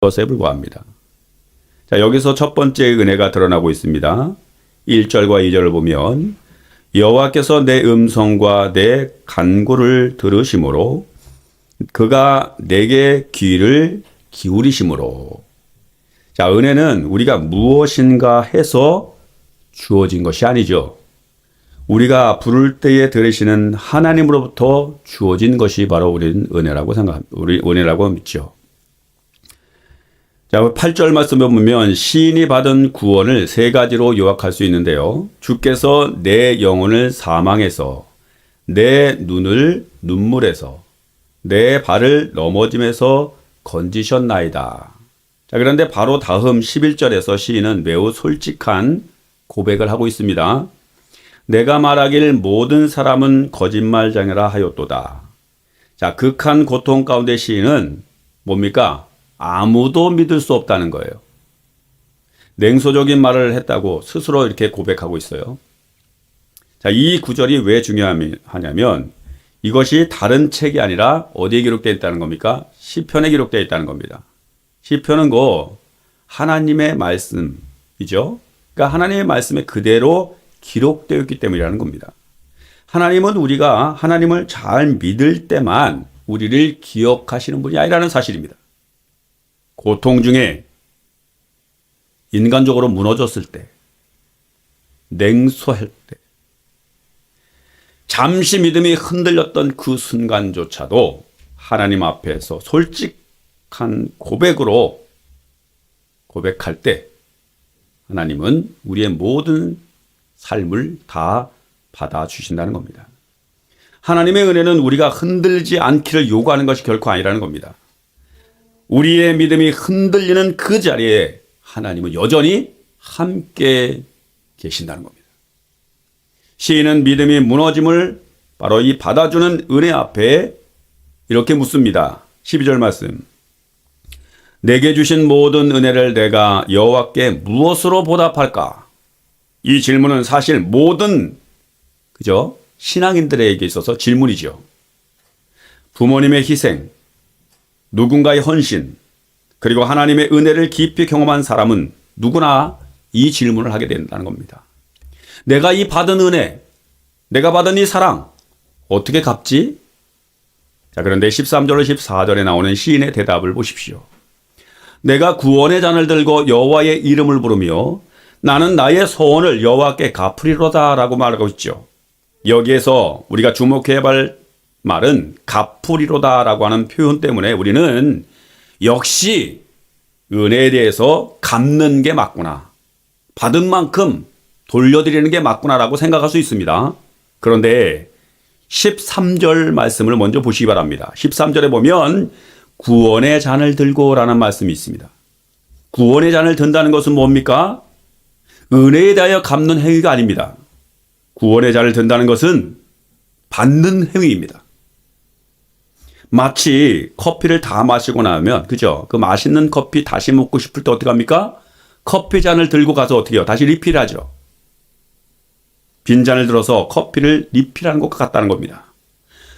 것에 불과합니다. 자, 여기서 첫 번째 은혜가 드러나고 있습니다. 1절과 2절을 보면 여호와께서 내 음성과 내 간구를 들으심으로 그가 내게 귀를 기울이심으로. 자, 은혜는 우리가 무엇인가 해서 주어진 것이 아니죠. 우리가 부를 때에 들으시는 하나님으로부터 주어진 것이 바로 우리는 은혜라고 우리 은혜라고 믿죠. 자, 8절 말씀을 보면 시인이 받은 구원을 세 가지로 요약할 수 있는데요. 주께서 내 영혼을 사망에서, 내 눈을 눈물에서, 내 발을 넘어짐에서 건지셨나이다. 자, 그런데 바로 다음 11절에서 시인은 매우 솔직한 고백을 하고 있습니다. 내가 말하길 모든 사람은 거짓말장애라 하였도다. 자, 극한 고통 가운데 시인은 뭡니까? 아무도 믿을 수 없다는 거예요. 냉소적인 말을 했다고 스스로 이렇게 고백하고 있어요. 자, 이 구절이 왜 중요하냐면 이것이 다른 책이 아니라 어디에 기록되어 있다는 겁니까? 시편에 기록되어 있다는 겁니다. 시편은 하나님의 말씀이죠. 그러니까 하나님의 말씀에 그대로 기록되어 있기 때문이라는 겁니다. 하나님은 우리가 하나님을 잘 믿을 때만 우리를 기억하시는 분이 아니라는 사실입니다. 고통 중에 인간적으로 무너졌을 때, 냉소할 때, 잠시 믿음이 흔들렸던 그 순간조차도 하나님 앞에서 솔직한 고백으로 고백할 때 하나님은 우리의 모든 삶을 다 받아주신다는 겁니다. 하나님의 은혜는 우리가 흔들지 않기를 요구하는 것이 결코 아니라는 겁니다. 우리의 믿음이 흔들리는 그 자리에 하나님은 여전히 함께 계신다는 겁니다. 시인은 믿음이 무너짐을 바로 이 받아주는 은혜 앞에 이렇게 묻습니다. 12절 말씀. 내게 주신 모든 은혜를 내가 여호와께 무엇으로 보답할까? 이 질문은 사실 모든 신앙인들에게 있어서 질문이죠. 부모님의 희생, 누군가의 헌신, 그리고 하나님의 은혜를 깊이 경험한 사람은 누구나 이 질문을 하게 된다는 겁니다. 내가 이 받은 은혜, 내가 받은 이 사랑 어떻게 갚지? 자, 그런데 13절로 14절에 나오는 시인의 대답을 보십시오. 내가 구원의 잔을 들고 여호와의 이름을 부르며 나는 나의 소원을 여호와께 갚으리로다 라고 말하고 있죠. 여기에서 우리가 주목해야 할 말은 갚으리로다 라고 하는 표현 때문에 우리는 역시 은혜에 대해서 갚는 게 맞구나, 받은 만큼 돌려드리는 게 맞구나 라고 생각할 수 있습니다. 그런데 13절 말씀을 먼저 보시기 바랍니다. 13절에 보면 구원의 잔을 들고 라는 말씀이 있습니다. 구원의 잔을 든다는 것은 뭡니까? 은혜에 대하여 갚는 행위가 아닙니다. 구원의 잔을 든다는 것은 받는 행위입니다. 마치 커피를 다 마시고 나면, 그 맛있는 커피 다시 먹고 싶을 때 어떻게 합니까? 커피 잔을 들고 가서 어떻게 해요? 다시 리필하죠. 빈 잔을 들어서 커피를 리필하는 것과 같다는 겁니다.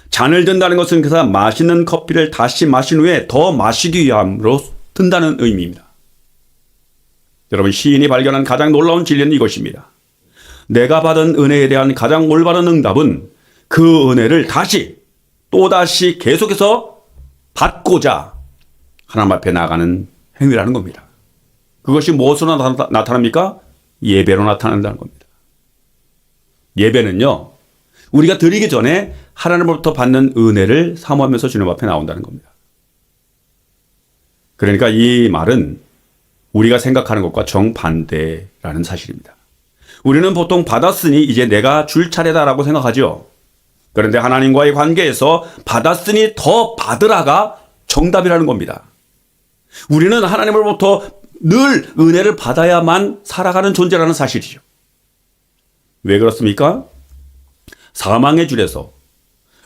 잔을 든다는 것은 그 사람 맛있는 커피를 다시 마신 후에 더 마시기 위함으로 든다는 의미입니다. 여러분, 시인이 발견한 가장 놀라운 진리는 이것입니다. 내가 받은 은혜에 대한 가장 올바른 응답은 그 은혜를 또다시 계속해서 받고자 하나님 앞에 나가는 행위라는 겁니다. 그것이 무엇으로 나타납니까? 예배로 나타난다는 겁니다. 예배는요, 우리가 드리기 전에 하나님으로부터 받는 은혜를 사모하면서 주님 앞에 나온다는 겁니다. 그러니까 이 말은 우리가 생각하는 것과 정반대라는 사실입니다. 우리는 보통 받았으니 이제 내가 줄 차례다라고 생각하죠. 그런데 하나님과의 관계에서 받았으니 더 받으라가 정답이라는 겁니다. 우리는 하나님으로부터 늘 은혜를 받아야만 살아가는 존재라는 사실이죠. 왜 그렇습니까? 사망의 줄에서,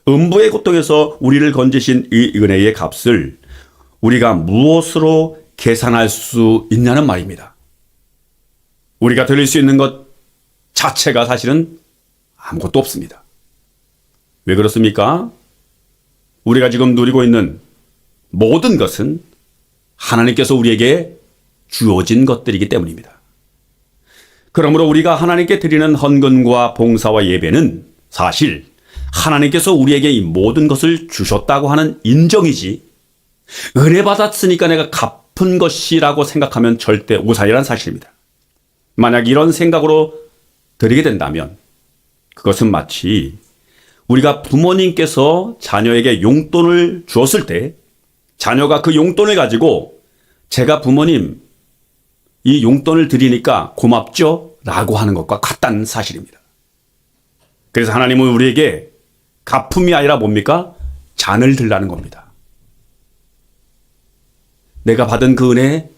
음부의 고통에서 우리를 건지신 이 은혜의 값을 우리가 무엇으로 계산할 수 있냐는 말입니다. 우리가 드릴 수 있는 것 자체가 사실은 아무것도 없습니다. 왜 그렇습니까? 우리가 지금 누리고 있는 모든 것은 하나님께서 우리에게 주어진 것들이기 때문입니다. 그러므로 우리가 하나님께 드리는 헌금과 봉사와 예배는 사실 하나님께서 우리에게 이 모든 것을 주셨다고 하는 인정이지, 은혜 받았으니까 내가 갚은 것이라고 생각하면 절대 오산이라는 사실입니다. 만약 이런 생각으로 드리게 된다면 그것은 마치 우리가 부모님께서 자녀에게 용돈을 주었을 때 자녀가 그 용돈을 가지고 제가 부모님 이 용돈을 드리니까 고맙죠? 라고 하는 것과 같다는 사실입니다. 그래서 하나님은 우리에게 갚음이 아니라 뭡니까? 잔을 들라는 겁니다. 내가 받은 그 은혜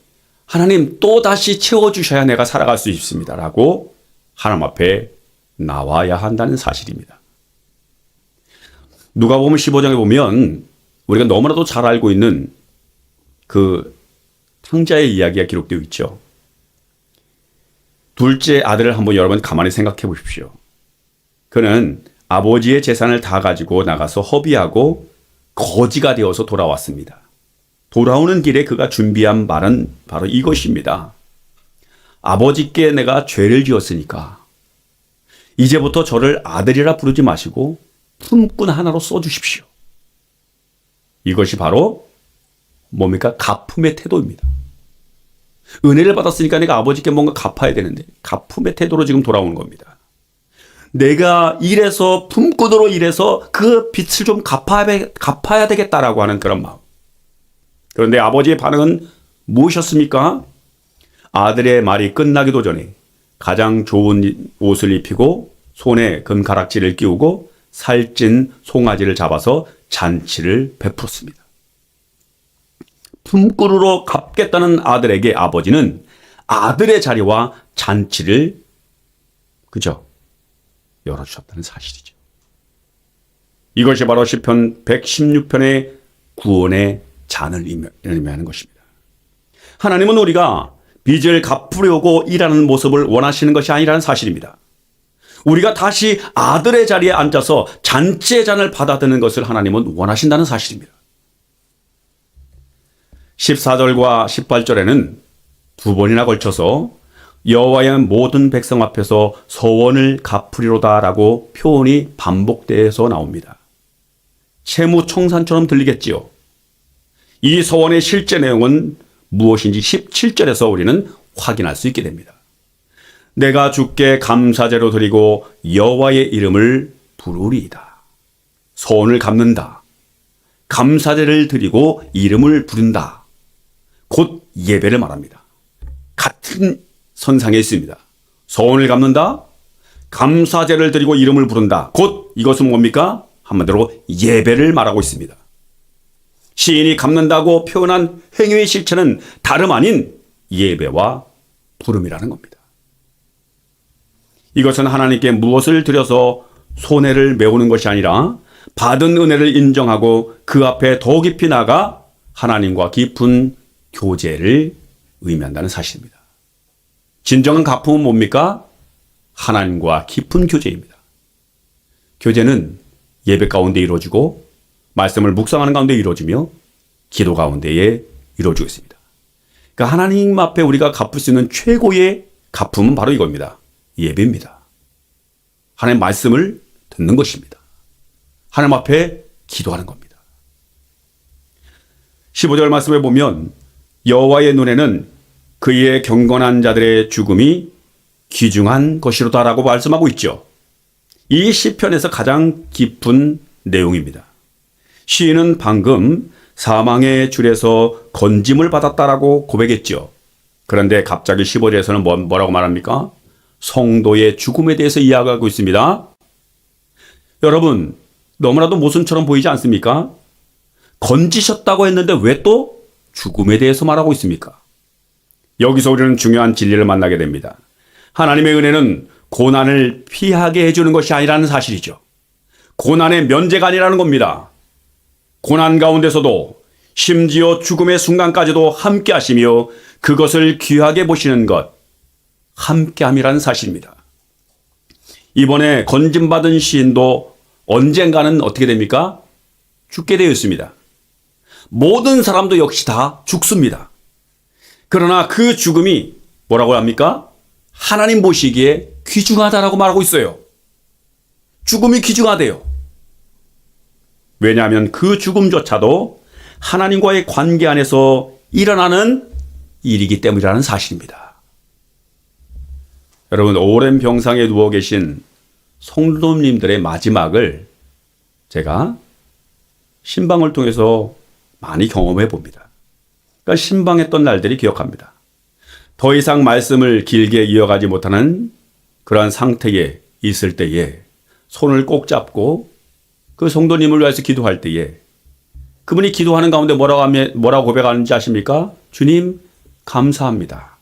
하나님 또 다시 채워주셔야 내가 살아갈 수 있습니다. 라고 하나님 앞에 나와야 한다는 사실입니다. 누가복음 15장에 보면 우리가 너무나도 잘 알고 있는 그 탕자의 이야기가 기록되어 있죠. 둘째 아들을 한번 여러분 가만히 생각해 보십시오. 그는 아버지의 재산을 다 가지고 나가서 허비하고 거지가 되어서 돌아왔습니다. 돌아오는 길에 그가 준비한 말은 바로 이것입니다. 아버지께 내가 죄를 지었으니까 이제부터 저를 아들이라 부르지 마시고 품꾼 하나로 써주십시오. 이것이 바로 뭡니까? 갚음의 태도입니다. 은혜를 받았으니까 내가 아버지께 뭔가 갚아야 되는데 갚음의 태도로 지금 돌아오는 겁니다. 내가 일해서 품꾼으로 일해서 그 빚을 좀 갚아야 되겠다라고 하는 그런 마음. 그런데 아버지의 반응은 무엇이었습니까? 아들의 말이 끝나기도 전에 가장 좋은 옷을 입히고 손에 금가락지를 끼우고 살찐 송아지를 잡아서 잔치를 베풀었습니다. 품꾼으로 갚겠다는 아들에게 아버지는 아들의 자리와 잔치를 열어주셨다는 사실이죠. 이것이 바로 시편 116편의 구원의 잔을 의미하는 것입니다. 하나님은 우리가 빚을 갚으려고 일하는 모습을 원하시는 것이 아니라는 사실입니다. 우리가 다시 아들의 자리에 앉아서 잔치의 잔을 받아드는 것을 하나님은 원하신다는 사실입니다. 14절과 18절에는 두 번이나 걸쳐서 여호와의 모든 백성 앞에서 서원을 갚으리로다라고 표현이 반복돼서 나옵니다. 채무청산처럼 들리겠지요. 이 서원의 실제 내용은 무엇인지 17절에서 우리는 확인할 수 있게 됩니다. 내가 주께 감사제로 드리고 여호와의 이름을 부르리이다. 서원을 갚는다. 감사제를 드리고 이름을 부른다. 곧 예배를 말합니다. 같은 선상에 있습니다. 서원을 갚는다. 감사제를 드리고 이름을 부른다. 곧 이것은 뭡니까? 한마디로 예배를 말하고 있습니다. 시인이 갚는다고 표현한 행위의 실체는 다름 아닌 예배와 부름이라는 겁니다. 이것은 하나님께 무엇을 드려서 손해를 메우는 것이 아니라 받은 은혜를 인정하고 그 앞에 더 깊이 나가 하나님과 깊은 교제를 의미한다는 사실입니다. 진정한 갚음은 뭡니까? 하나님과 깊은 교제입니다. 교제는 예배 가운데 이루어지고 말씀을 묵상하는 가운데 이루어지며 기도 가운데에 이루어지고 있습니다. 그러니까 하나님 앞에 우리가 갚을 수 있는 최고의 갚음은 바로 이겁니다. 예배입니다. 하나님 말씀을 듣는 것입니다. 하나님 앞에 기도하는 겁니다. 15절 말씀에 보면 여호와의 눈에는 그의 경건한 자들의 죽음이 귀중한 것이로다라고 말씀하고 있죠. 이 시편에서 가장 깊은 내용입니다. 시인은 방금 사망의 줄에서 건짐을 받았다라고 고백했죠. 그런데 갑자기 15절에서는 뭐라고 말합니까? 성도의 죽음에 대해서 이야기하고 있습니다. 여러분, 너무나도 모순처럼 보이지 않습니까? 건지셨다고 했는데 왜 또 죽음에 대해서 말하고 있습니까? 여기서 우리는 중요한 진리를 만나게 됩니다. 하나님의 은혜는 고난을 피하게 해주는 것이 아니라는 사실이죠. 고난의 면제가 아니라는 겁니다. 고난 가운데서도 심지어 죽음의 순간까지도 함께 하시며 그것을 귀하게 보시는 것, 함께함이라는 사실입니다. 이번에 건짐받은 시인도 언젠가는 어떻게 됩니까? 죽게 되어 있습니다. 모든 사람도 역시 다 죽습니다. 그러나 그 죽음이 뭐라고 합니까? 하나님 보시기에 귀중하다라고 말하고 있어요. 죽음이 귀중하대요. 왜냐하면 그 죽음조차도 하나님과의 관계 안에서 일어나는 일이기 때문이라는 사실입니다. 여러분, 오랜 병상에 누워 계신 성도님들의 마지막을 제가 신방을 통해서 많이 경험해 봅니다. 그러니까 신방했던 날들이 기억합니다. 더 이상 말씀을 길게 이어가지 못하는 그러한 상태에 있을 때에 손을 꼭 잡고 그 성도님을 위해서 기도할 때에 그분이 기도하는 가운데 뭐라고 고백하는지 아십니까? 주님 감사합니다.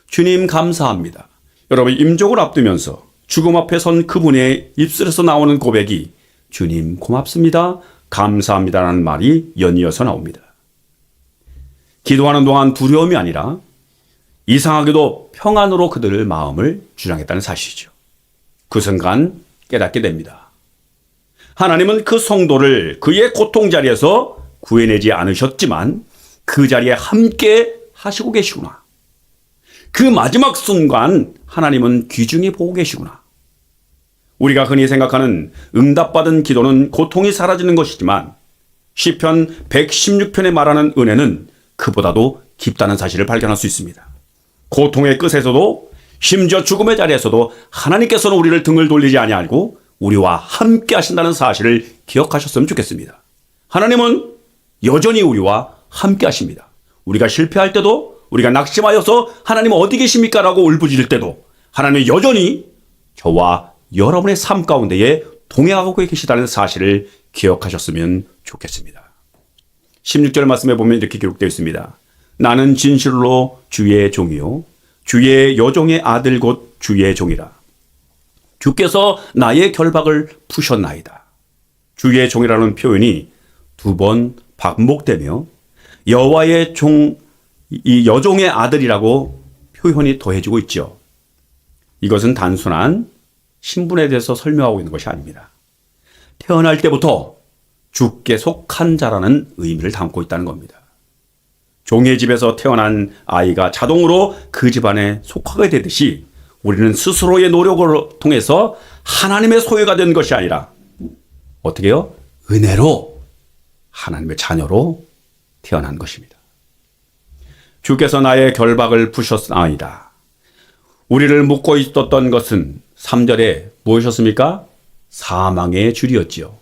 주님 감사합니다. 여러분, 임종을 앞두면서 죽음 앞에 선 그분의 입술에서 나오는 고백이 주님 고맙습니다. 감사합니다라는 말이 연이어서 나옵니다. 기도하는 동안 두려움이 아니라 이상하게도 평안으로 그들의 마음을 주장했다는 사실이죠. 그 순간 깨닫게 됩니다. 하나님은 그 성도를 그의 고통 자리에서 구해내지 않으셨지만 그 자리에 함께 하시고 계시구나. 그 마지막 순간 하나님은 귀중히 보고 계시구나. 우리가 흔히 생각하는 응답받은 기도는 고통이 사라지는 것이지만 시편 116편에 말하는 은혜는 그보다도 깊다는 사실을 발견할 수 있습니다. 고통의 끝에서도 심지어 죽음의 자리에서도 하나님께서는 우리를 등을 돌리지 아니하고 우리와 함께 하신다는 사실을 기억하셨으면 좋겠습니다. 하나님은 여전히 우리와 함께 하십니다. 우리가 실패할 때도, 우리가 낙심하여서 하나님 어디 계십니까? 라고 울부짖을 때도 하나님은 여전히 저와 여러분의 삶 가운데에 동행하고 계시다는 사실을 기억하셨으면 좋겠습니다. 16절 말씀에 보면 이렇게 기록되어 있습니다. 나는 진실로 주의 종이요 주의 여종의 아들 곧 주의 종이라. 주께서 나의 결박을 푸셨나이다. 주의 종이라는 표현이 두 번 반복되며 여호와의 종, 이 여종의 아들이라고 표현이 더해지고 있죠. 이것은 단순한 신분에 대해서 설명하고 있는 것이 아닙니다. 태어날 때부터 주께 속한 자라는 의미를 담고 있다는 겁니다. 종의 집에서 태어난 아이가 자동으로 그 집안에 속하게 되듯이 우리는 스스로의 노력을 통해서 하나님의 소유가 된 것이 아니라 어떻게 해요? 은혜로 하나님의 자녀로 태어난 것입니다. 주께서 나의 결박을 푸셨나이다. 우리를 묶고 있었던 것은 3절에 무엇이었습니까? 사망의 줄이었지요.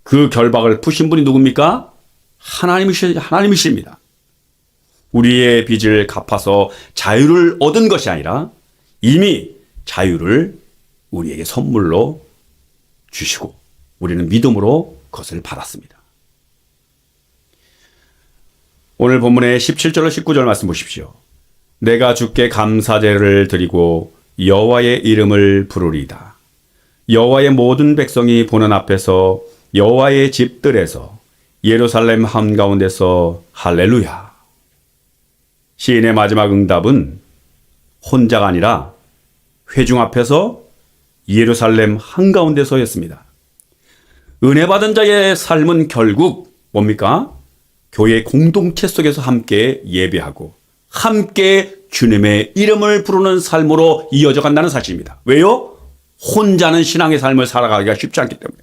그 결박을 푸신 분이 누굽니까? 하나님이십니다. 우리의 빚을 갚아서 자유를 얻은 것이 아니라 이미 자유를 우리에게 선물로 주시고 우리는 믿음으로 그것을 받았습니다. 오늘 본문의 17절로 19절 말씀 보십시오. 내가 주께 감사제를 드리고 여호와의 이름을 부르리이다. 여호와의 모든 백성이 보는 앞에서 여호와의 집들에서 예루살렘 한가운데서 할렐루야. 시인의 마지막 응답은 혼자가 아니라 회중 앞에서 예루살렘 한가운데서였습니다. 은혜 받은 자의 삶은 결국 뭡니까? 교회 공동체 속에서 함께 예배하고 함께 주님의 이름을 부르는 삶으로 이어져 간다는 사실입니다. 왜요? 혼자는 신앙의 삶을 살아가기가 쉽지 않기 때문에.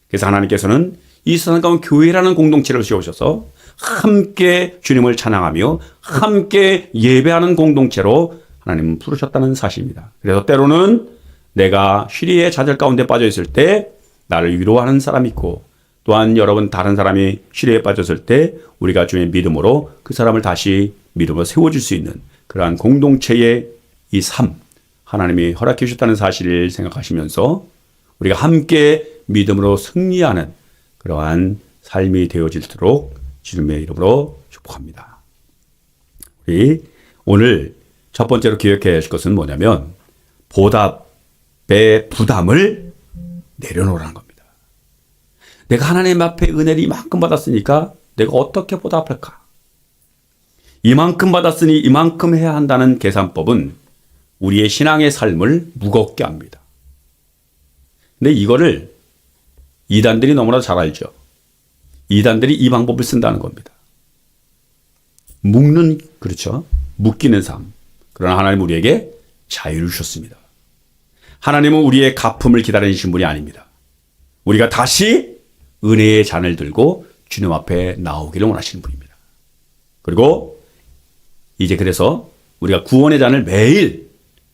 그래서 하나님께서는 이 세상 가운데 교회라는 공동체를 세우셔서 함께 주님을 찬양하며 함께 예배하는 공동체로 하나님은 부르셨다는 사실입니다. 그래서 때로는 내가 쉬리의 좌절 가운데 빠져 있을 때 나를 위로하는 사람이 있고 또한 여러분 다른 사람이 쉬리에 빠졌을 때 우리가 주의 믿음으로 그 사람을 다시 믿음으로 세워줄 수 있는 그러한 공동체의 이 삶 하나님이 허락해 주셨다는 사실을 생각하시면서 우리가 함께 믿음으로 승리하는 그러한 삶이 되어질도록 주님의 이름으로 축복합니다. 우리 오늘 첫 번째로 기억해야 할 것은 뭐냐면 보답의 부담을 내려놓으라는 겁니다. 내가 하나님 앞에 은혜를 이만큼 받았으니까 내가 어떻게 보답할까? 이만큼 받았으니 이만큼 해야 한다는 계산법은 우리의 신앙의 삶을 무겁게 합니다. 근데 이거를 이단들이 너무나 잘 알죠. 이단들이 이 방법을 쓴다는 겁니다. 그렇죠. 묶이는 삶. 그러나 하나님 우리에게 자유를 주셨습니다. 하나님은 우리의 갚음을 기다리시는 분이 아닙니다. 우리가 다시 은혜의 잔을 들고 주님 앞에 나오기를 원하시는 분입니다. 그리고 이제 그래서 우리가 구원의 잔을 매일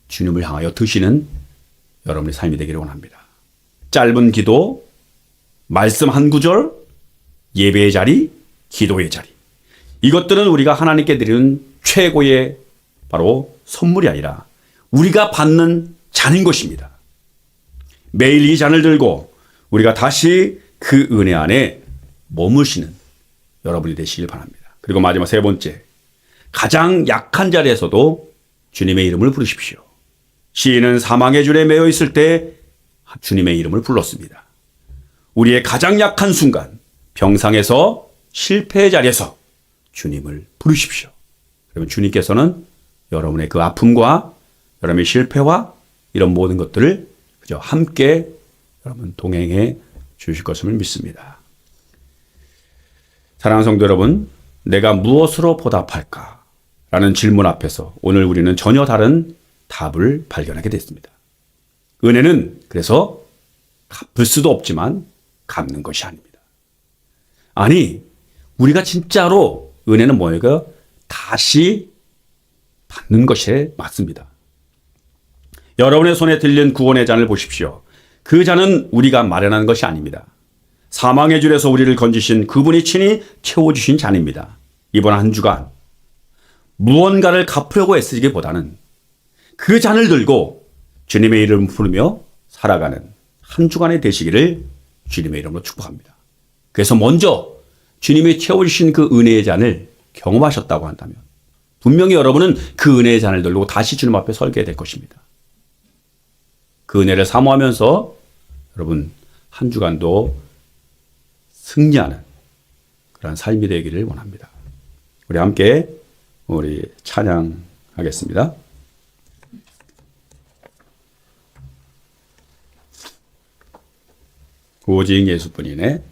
주님을 향하여 드시는 여러분의 삶이 되기를 원합니다. 짧은 기도, 말씀 한 구절, 예배의 자리, 기도의 자리. 이것들은 우리가 하나님께 드리는 최고의 바로 선물이 아니라 우리가 받는 잔인 것입니다. 매일 이 잔을 들고 우리가 다시 그 은혜 안에 머무시는 여러분이 되시길 바랍니다. 그리고 마지막 세 번째, 가장 약한 자리에서도 주님의 이름을 부르십시오. 시인은 사망의 줄에 매여 있을 때 주님의 이름을 불렀습니다. 우리의 가장 약한 순간, 병상에서 실패의 자리에서 주님을 부르십시오. 그러면 주님께서는 여러분의 그 아픔과 여러분의 실패와 이런 모든 것들을 그저 함께 여러분 동행해 주실 것을 믿습니다. 사랑하는 성도 여러분, 내가 무엇으로 보답할까? 라는 질문 앞에서 오늘 우리는 전혀 다른 답을 발견하게 됐습니다. 은혜는 그래서 갚을 수도 없지만 갚는 것이 아닙니다. 아니, 우리가 진짜로 은혜는 뭐예요? 다시 받는 것에 맞습니다. 여러분의 손에 들린 구원의 잔을 보십시오. 그 잔은 우리가 마련한 것이 아닙니다. 사망의 줄에서 우리를 건지신 그분이 친히 채워주신 잔입니다. 이번 한 주간 무언가를 갚으려고 애쓰기보다는 그 잔을 들고 주님의 이름을 부르며 살아가는 한 주간이 되시기를 주님의 이름으로 축복합니다. 그래서 먼저 주님이 채워주신 그 은혜의 잔을 경험하셨다고 한다면 분명히 여러분은 그 은혜의 잔을 들고 다시 주님 앞에 설게 될 것입니다. 그 은혜를 사모하면서 여러분 한 주간도 승리하는 그런 삶이 되기를 원합니다. 우리 함께 우리 찬양하겠습니다. 오직 예수뿐이네.